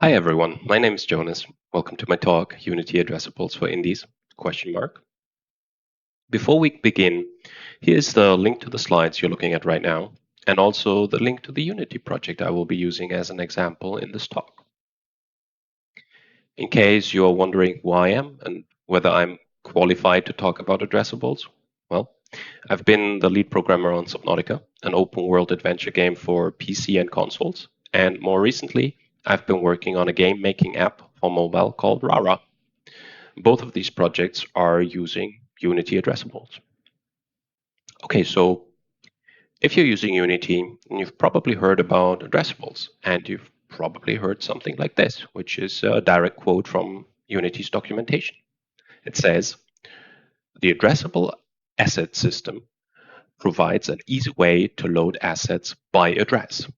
Hi everyone, my name is Jonas. Welcome to my talk, Unity Addressables for Indies, ? Before we begin, here's the link to the slides you're looking at right now, and also the link to the Unity project I will be using as an example in this talk. In case you're wondering who I am and whether I'm qualified to talk about addressables, well, I've been the lead programmer on Subnautica, an open world adventure game for PC and consoles, and more recently, I've been working on a game-making app for mobile called Rara. Both of these projects are using Unity addressables. Okay, so if you're using Unity, you've probably heard about addressables, and you've probably heard something like this, which is a direct quote from Unity's documentation. It says, "The addressable asset system provides an easy way to load assets by address.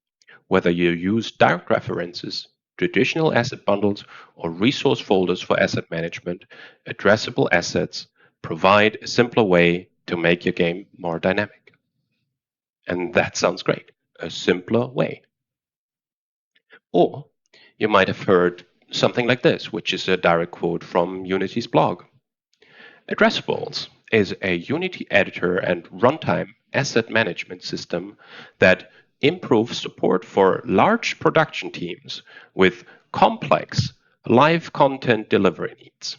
Whether you use direct references, traditional asset bundles, or resource folders for asset management, addressable assets provide a simpler way to make your game more dynamic." And that sounds great, a simpler way. Or you might have heard something like this, which is a direct quote from Unity's blog. Addressables is a Unity editor and runtime asset management system that improves support for large production teams with complex live content delivery needs.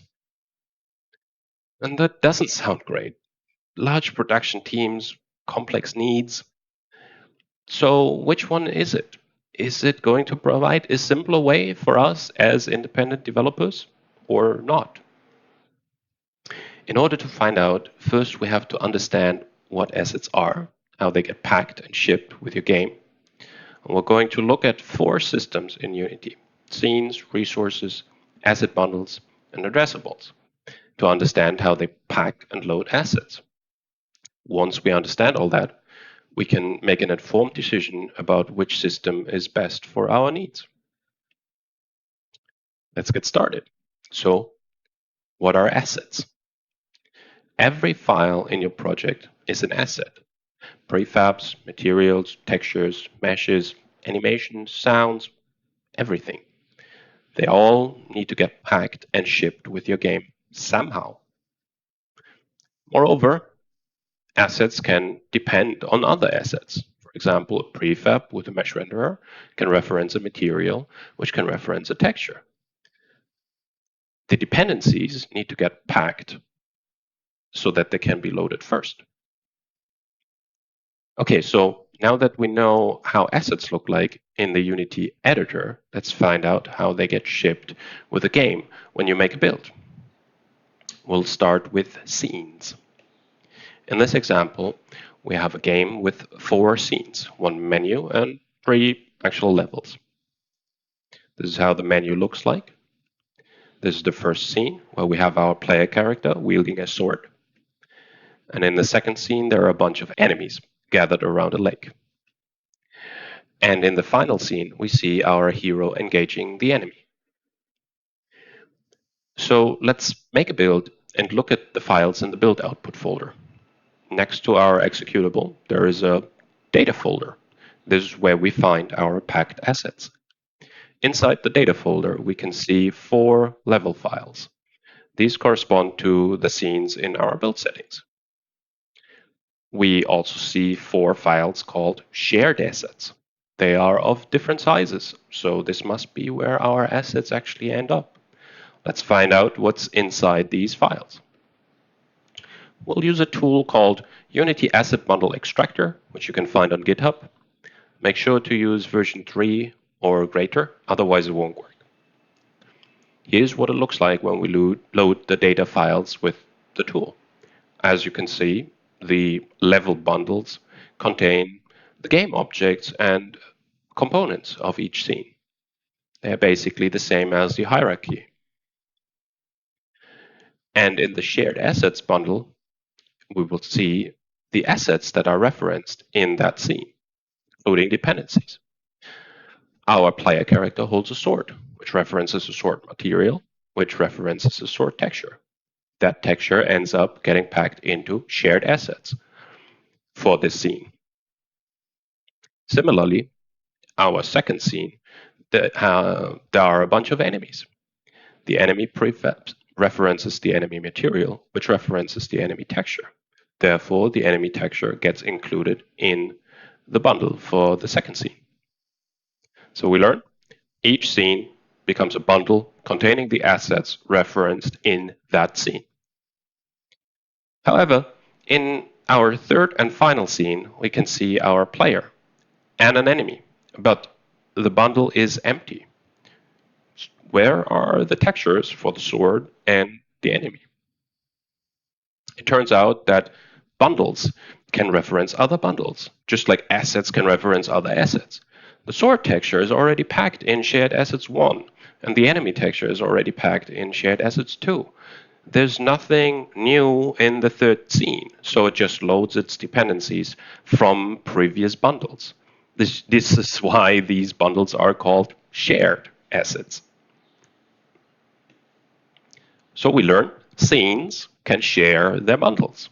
And that doesn't sound great. Large production teams, complex needs. So which one is it? Is it going to provide a simpler way for us as independent developers or not? In order to find out, first we have to understand what assets are, how they get packed and shipped with your game. And we're going to look at 4 systems in Unity: scenes, resources, asset bundles, and addressables, to understand how they pack and load assets. Once we understand all that, we can make an informed decision about which system is best for our needs. Let's get started. So, what are assets? Every file in your project is an asset. Prefabs, materials, textures, meshes, animations, sounds, everything. They all need to get packed and shipped with your game somehow. Moreover, assets can depend on other assets. For example, a prefab with a mesh renderer can reference a material, which can reference a texture. The dependencies need to get packed so that they can be loaded first. Okay, so now that we know how assets look like in the Unity editor, let's find out how they get shipped with a game when you make a build. We'll start with scenes. In this example, we have a game with 4 scenes, 1 menu and 3 actual levels. This is how the menu looks like. This is the first scene, where we have our player character wielding a sword. And in the second scene, there are a bunch of enemies gathered around a lake. And in the final scene, we see our hero engaging the enemy. So let's make a build and look at the files in the build output folder. Next to our executable, there is a data folder. This is where we find our packed assets. Inside the data folder, we can see 4 level files. These correspond to the scenes in our build settings. We also see 4 files called shared assets. They are of different sizes, so this must be where our assets actually end up. Let's find out what's inside these files. We'll use a tool called Unity Asset Bundle Extractor, which you can find on GitHub. Make sure to use version 3 or greater, otherwise it won't work. Here's what it looks like when we load the data files with the tool. As you can see, the level bundles contain the game objects and components of each scene. They're basically the same as the hierarchy. And in the shared assets bundle, we will see the assets that are referenced in that scene, including dependencies. Our player character holds a sword, which references a sword material, which references a sword texture. That texture ends up getting packed into shared assets for this scene. Similarly, our second scene there are a bunch of enemies. The enemy prefab references the enemy material, which references the enemy texture. Therefore, the enemy texture gets included in the bundle for the second scene. So we learn each scene becomes a bundle containing the assets referenced in that scene. However, in our third and final scene, we can see our player and an enemy, but the bundle is empty. Where are the textures for the sword and the enemy? It turns out that bundles can reference other bundles, just like assets can reference other assets. The sword texture is already packed in shared assets 1, and the enemy texture is already packed in shared assets 2. There's nothing new in the third scene, so it just loads its dependencies from previous bundles. This is why these bundles are called shared assets. So we learn scenes can share their bundles.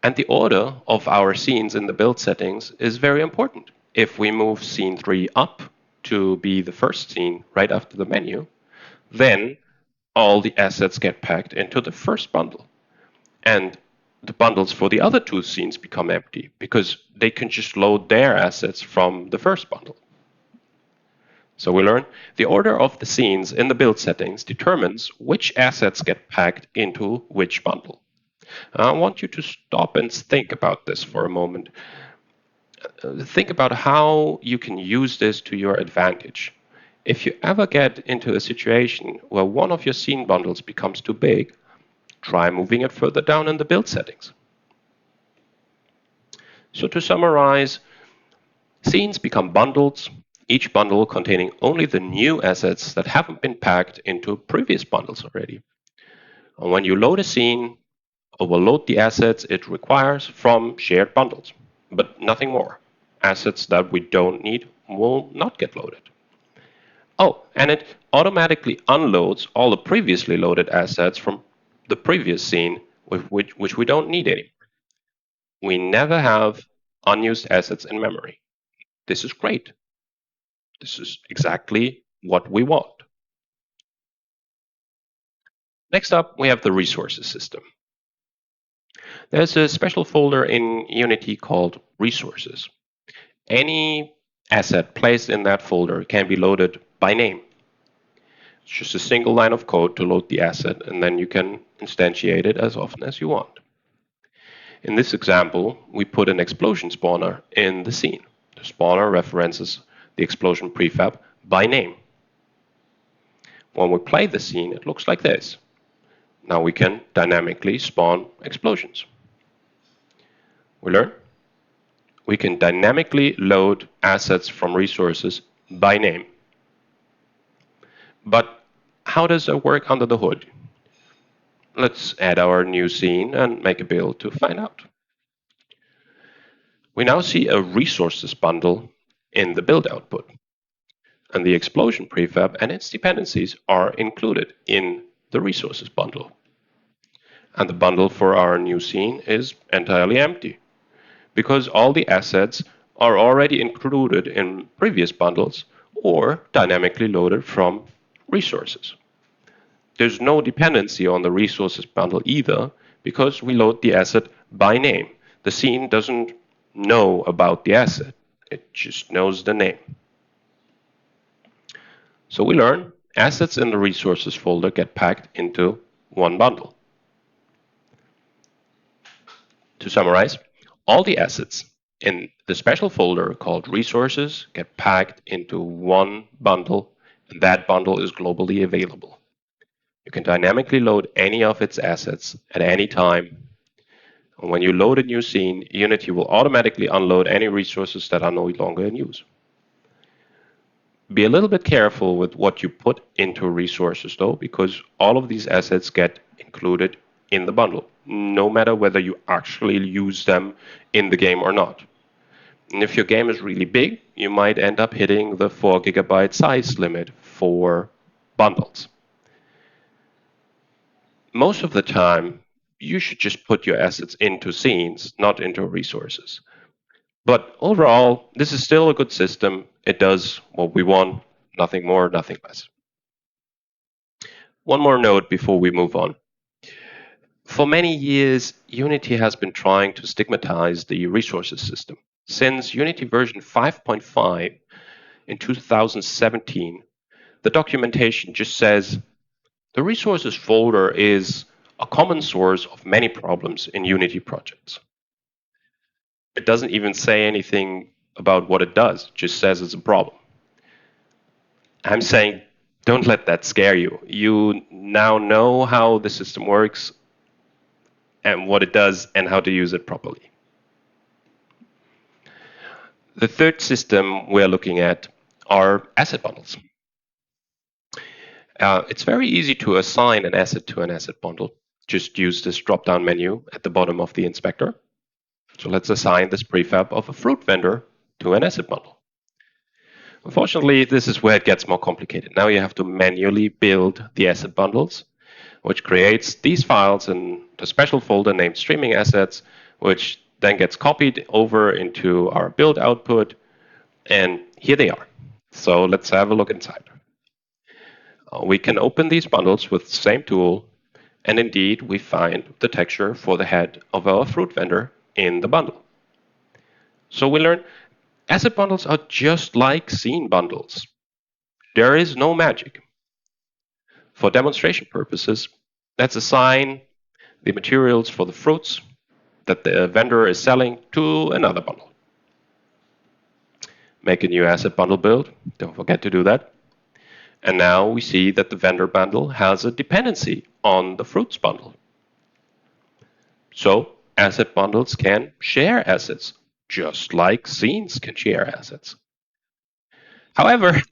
And the order of our scenes in the build settings is very important. If we move scene 3 up to be the first scene right after the menu, then all the assets get packed into the first bundle. And the bundles for the other two scenes become empty because they can just load their assets from the first bundle. So we learn the order of the scenes in the build settings determines which assets get packed into which bundle. I want you to stop and think about this for a moment. Think about how you can use this to your advantage. If you ever get into a situation where one of your scene bundles becomes too big, try moving it further down in the build settings. So to summarize, scenes become bundles, each bundle containing only the new assets that haven't been packed into previous bundles already. And when you load a scene, overload the assets it requires from shared bundles, but nothing more. Assets that we don't need will not get loaded. Oh, and it automatically unloads all the previously loaded assets from the previous scene, which we don't need anymore. We never have unused assets in memory. This is great. This is exactly what we want. Next up, we have the resources system. There's a special folder in Unity called resources. Any asset placed in that folder can be loaded by name. It's just a single line of code to load the asset, and then you can instantiate it as often as you want. In this example, we put an explosion spawner in the scene. The spawner references the explosion prefab by name. When we play the scene, it looks like this. Now we can dynamically spawn explosions. We learn we can dynamically load assets from resources by name. But how does it work under the hood? Let's add our new scene and make a build to find out. We now see a resources bundle in the build output. And the explosion prefab and its dependencies are included in the resources bundle. And the bundle for our new scene is entirely empty, because all the assets are already included in previous bundles or dynamically loaded from resources. There's no dependency on the resources bundle either, because we load the asset by name. The scene doesn't know about the asset, it just knows the name. So we learn assets in the resources folder get packed into one bundle. To summarize, all the assets in the special folder called resources get packed into one bundle, and that bundle is globally available. You can dynamically load any of its assets at any time. And when you load a new scene, Unity will automatically unload any resources that are no longer in use. Be a little bit careful with what you put into resources though, because all of these assets get included in the bundle, no matter whether you actually use them in the game or not. And if your game is really big, you might end up hitting the 4 GB size limit for bundles. Most of the time, you should just put your assets into scenes, not into resources. But overall, this is still a good system. It does what we want, nothing more, nothing less. One more note before we move on. For many years, Unity has been trying to stigmatize the resources system. Since Unity version 5.5 in 2017, the documentation just says the resources folder is a common source of many problems in Unity projects. It doesn't even say anything about what it does, it just says it's a problem. I'm saying don't let that scare you. You now know how the system works and what it does and how to use it properly. The third system we're looking at are asset bundles. It's very easy to assign an asset to an asset bundle. Just use this drop-down menu at the bottom of the inspector. So let's assign this prefab of a fruit vendor to an asset bundle. Unfortunately, this is where it gets more complicated. Now you have to manually build the asset bundles, which creates these files in the special folder named streaming assets, which then gets copied over into our build output. And here they are. So let's have a look inside. We can open these bundles with the same tool, and indeed we find the texture for the head of our fruit vendor in the bundle. So we learn asset bundles are just like scene bundles. There is no magic. For demonstration purposes, let's assign the materials for the fruits that the vendor is selling to another bundle. Make a new asset bundle build. Don't forget to do that. And now we see that the vendor bundle has a dependency on the fruits bundle. So asset bundles can share assets, just like scenes can share assets. However,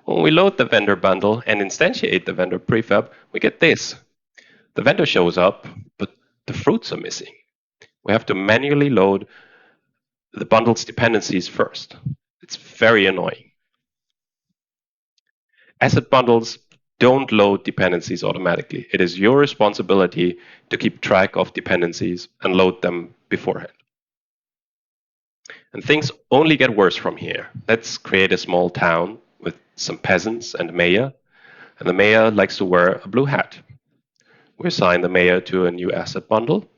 when we load the vendor bundle and instantiate the vendor prefab, we get this. The vendor shows up, but the fruits are missing. We have to manually load the bundle's dependencies first. It's very annoying. Asset bundles don't load dependencies automatically. It is your responsibility to keep track of dependencies and load them beforehand. And things only get worse from here. Let's create a small town with some peasants and a mayor. And the mayor likes to wear a blue hat. We assign the mayor to a new asset bundle.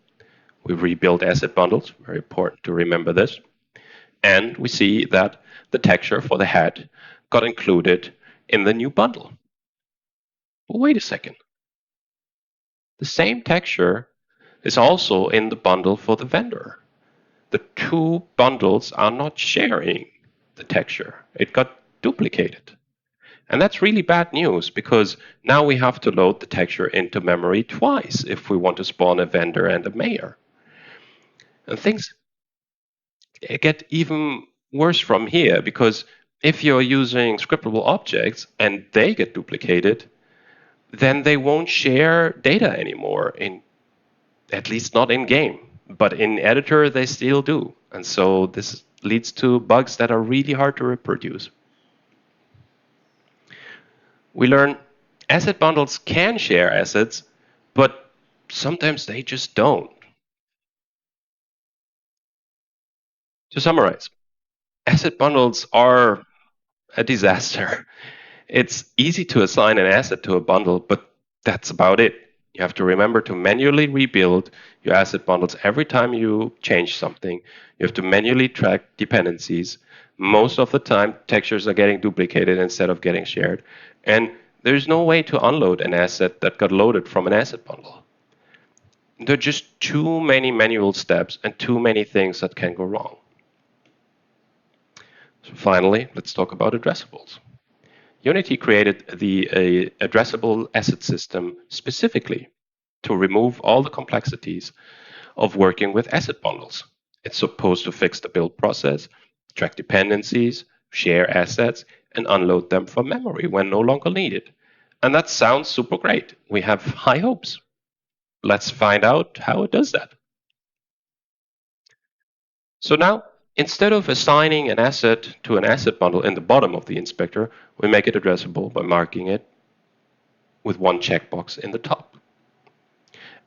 We rebuild asset bundles, very important to remember this. And we see that the texture for the hat got included in the new bundle. But wait a second. The same texture is also in the bundle for the vendor. The two bundles are not sharing the texture. It got duplicated. And that's really bad news because now we have to load the texture into memory twice if we want to spawn a vendor and a mayor. And things get even worse from here because if you're using scriptable objects and they get duplicated, then they won't share data anymore, at least not in game. But in editor, they still do. And so this leads to bugs that are really hard to reproduce. We learn asset bundles can share assets, but sometimes they just don't. To summarize, asset bundles are a disaster. It's easy to assign an asset to a bundle, but that's about it. You have to remember to manually rebuild your asset bundles every time you change something. You have to manually track dependencies. Most of the time, textures are getting duplicated instead of getting shared. And there's no way to unload an asset that got loaded from an asset bundle. There are just too many manual steps and too many things that can go wrong. So finally, let's talk about addressables. Unity created the addressable asset system specifically to remove all the complexities of working with asset bundles. It's supposed to fix the build process, track dependencies, share assets, and unload them from memory when no longer needed. And that sounds super great. We have high hopes. Let's find out how it does that. So now, instead of assigning an asset to an asset bundle in the bottom of the inspector, we make it addressable by marking it with one checkbox in the top.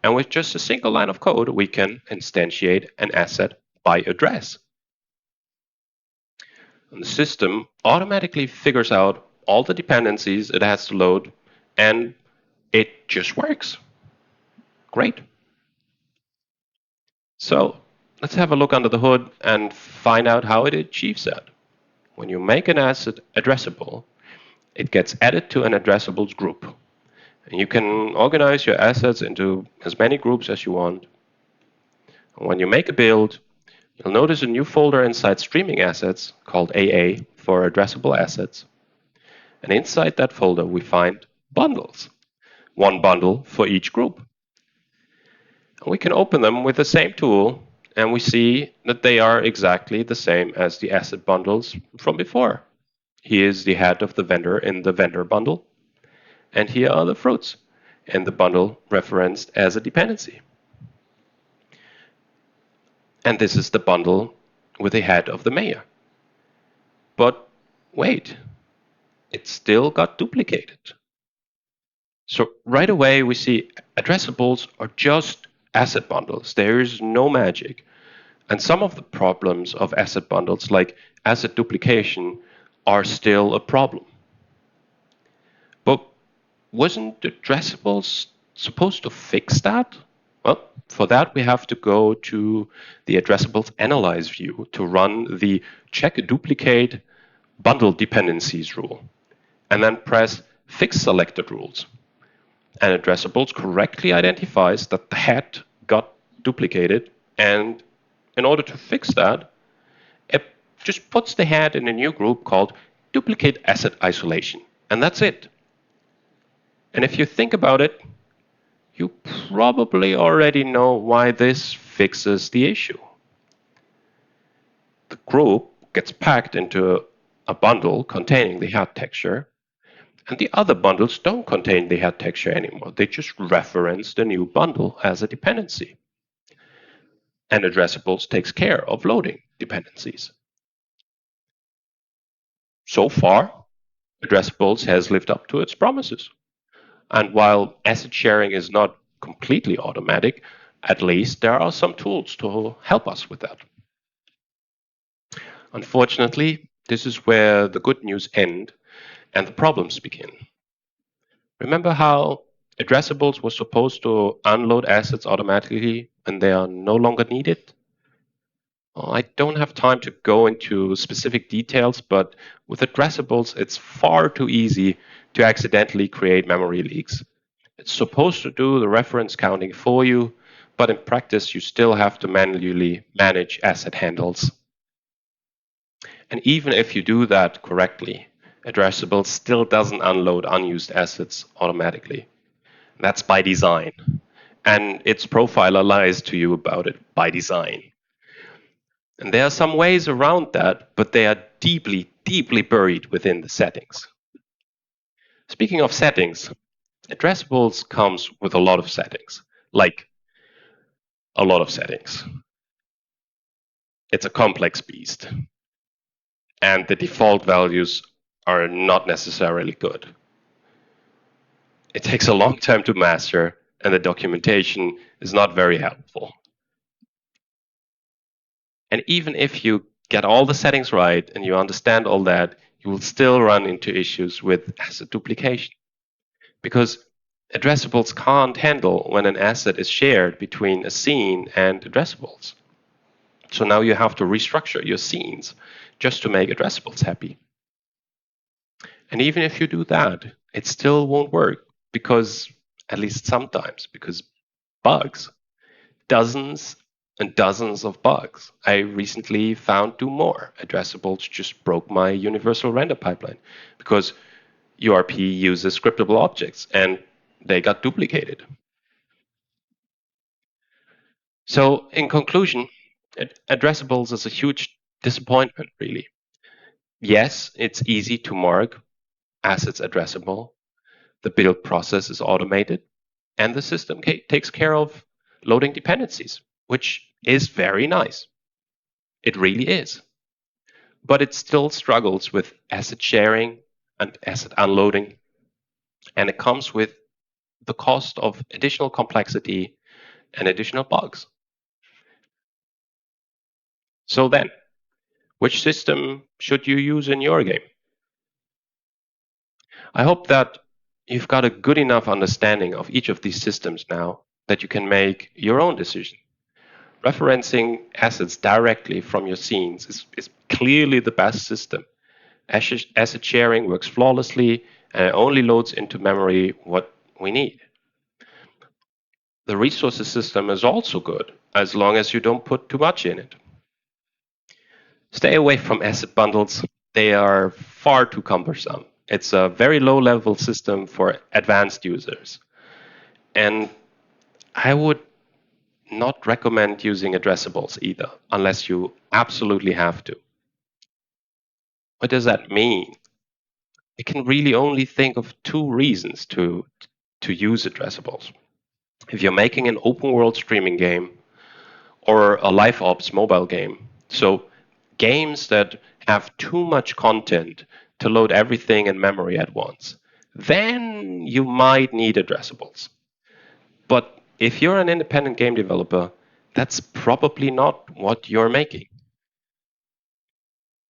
And with just a single line of code, we can instantiate an asset by address. And the system automatically figures out all the dependencies it has to load, and it just works. Great. So let's have a look under the hood and find out how it achieves that. When you make an asset addressable, it gets added to an addressables group. And you can organize your assets into as many groups as you want. And when you make a build, you'll notice a new folder inside streaming assets called AA for addressable assets. And inside that folder, we find bundles, one bundle for each group. And we can open them with the same tool, and we see that they are exactly the same as the asset bundles from before. Here is the head of the vendor in the vendor bundle, and here are the fruits in the bundle referenced as a dependency. And this is the bundle with the head of the mayor. But wait, it still got duplicated. So right away we see addressables are just asset bundles. There is no magic. And some of the problems of asset bundles, like asset duplication, are still a problem. But wasn't addressables supposed to fix that? Well, for that we have to go to the addressables analyze view to run the check duplicate bundle dependencies rule, and then press fix selected rules. And addressables correctly identifies that the head got duplicated, and in order to fix that, it just puts the head in a new group called duplicate asset isolation, and that's it. And if you think about it, you probably already know why this fixes the issue. The group gets packed into a bundle containing the head texture, and the other bundles don't contain the head texture anymore. They just reference the new bundle as a dependency. And addressables takes care of loading dependencies. So far, addressables has lived up to its promises. And while asset sharing is not completely automatic, at least there are some tools to help us with that. Unfortunately, this is where the good news end and the problems begin. Remember how addressables was supposed to unload assets automatically when they are no longer needed? Well, I don't have time to go into specific details, but with addressables, it's far too easy to accidentally create memory leaks. It's supposed to do the reference counting for you, but in practice, you still have to manually manage asset handles. And even if you do that correctly, addressable still doesn't unload unused assets automatically. That's by design. And its profiler lies to you about it by design. And there are some ways around that, but they are deeply, deeply buried within the settings. Speaking of settings, addressables comes with a lot of settings, like a lot of settings. It's a complex beast. And the default values are not necessarily good. It takes a long time to master, and the documentation is not very helpful. And even if you get all the settings right and you understand all that, you will still run into issues with asset duplication. Because addressables can't handle when an asset is shared between a scene and addressables. So now you have to restructure your scenes just to make addressables happy. And even if you do that, it still won't work because, at least sometimes, because bugs, dozens and dozens of bugs. I recently found 2 more. Addressables just broke my universal render pipeline because URP uses scriptable objects and they got duplicated. So in conclusion, addressables is a huge disappointment, really. Yes, it's easy to mark assets addressable. The build process is automated, and the system takes care of loading dependencies, which is very nice. It really is. But it still struggles with asset sharing and asset unloading, and it comes with the cost of additional complexity and additional bugs. So then, Which system should you use in your game? I hope that you've got a good enough understanding of each of these systems now that you can make your own decision. Referencing assets directly from your scenes is clearly the best system. Asset sharing works flawlessly and only loads into memory what we need. The resources system is also good, as long as you don't put too much in it. Stay away from asset bundles. They are far too cumbersome. It's a very low-level system for advanced users. And I would not recommend using addressables either, unless you absolutely have to. What does that mean? I can really only think of two reasons to use addressables. If you're making an open world streaming game or a live ops mobile game, so games that have too much content to load everything in memory at once, then you might need addressables. But if you're an independent game developer, that's probably not what you're making.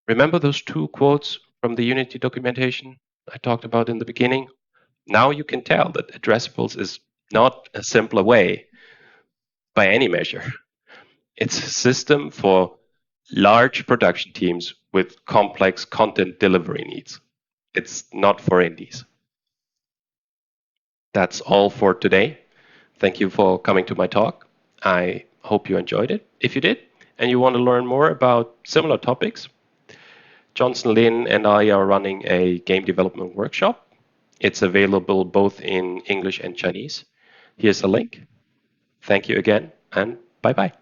Remember those two quotes from the Unity documentation I talked about in the beginning? Now you can tell that addressables is not a simpler way by any measure. It's a system for large production teams with complex content delivery needs. It's not for indies. That's all for today. Thank you for coming to my talk. I hope you enjoyed it. If you did, and you want to learn more about similar topics, Johnson Lin and I are running a game development workshop. It's available both in English and Chinese. Here's a link. Thank you again, and bye-bye.